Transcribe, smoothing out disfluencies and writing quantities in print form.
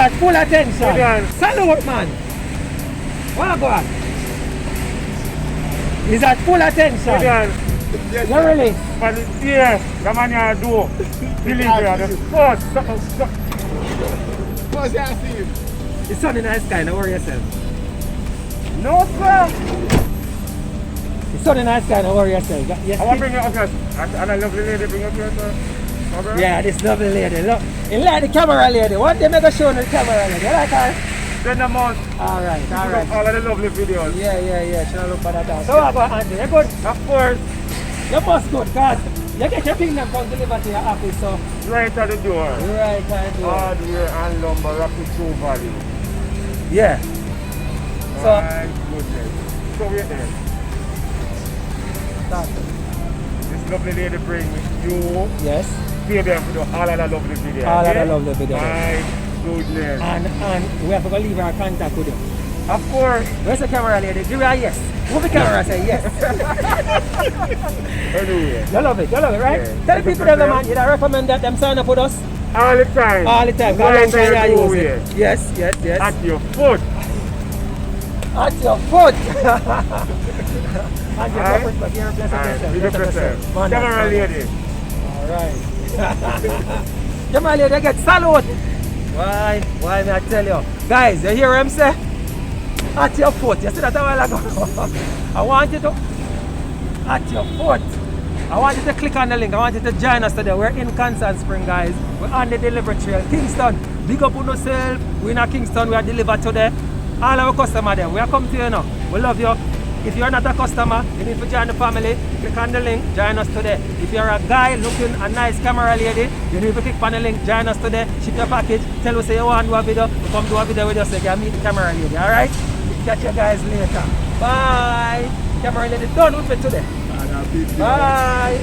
At full attention. Good. Salute, man. What go on? He's at full attention. Good. You really? But yeah, the man you do. Delivery. The first. What's that thing? It's sunny nice guy, don't worry yourself. No, sir. It's sunny nice guy, don't worry yourself. Yes, I want to bring you up here. And a lovely lady bring you up here, sir. Okay? yeah, this lovely lady. Look, you like the camera lady. What they make a show on the camera lady? You like her? Then the month. Alright, All alright. of the lovely videos. Yeah. She don't look bad at all. So I go, Andy, you good? Of course, You must good, cause you get your thing them come deliver to your office, so right at the door. right I do. Hardware and lumber, Rocky True Valley. Yeah. So My goodness. So we're there. start. This lovely lady bring you, Yes. pay them for all of the lovely videos. All of okay? the lovely videos. My goodness. And we have to go leave our contact with you. Of course. Where's the camera lady? Give her a yes. Move the camera say yes. Anyway. You love it, right? Yeah. Tell the people that man, you recommend that them sign up with us All the time. all the time. Right Because there you you use here. it. Yes. At your foot. At your foot. And your Alright. purpose, but you're blessed Alright, be yourself. yourself. Man, Camera lady. Alright. Camera lady get salute. Why me I tell you? Guys, you hear him say? At your foot. You see that a while ago? I want you to at your foot. I want you to click on the link. I want you to join us today. We're in Constant Spring, guys. We're on the delivery trail. Kingston, big up on yourself. We're in Kingston. We are delivered today. All our customers there. We are coming to you now. We love you. If you're not a customer, you need to join the family. Click on the link. Join us today. If you're a guy looking a nice camera lady, you need to click on the link. Join us today. Ship your package. Tell us you want to do a video. We come do a video with us so you can meet the camera lady. Alright? Catch you guys later. Bye. Camera lady done with me today. Bye.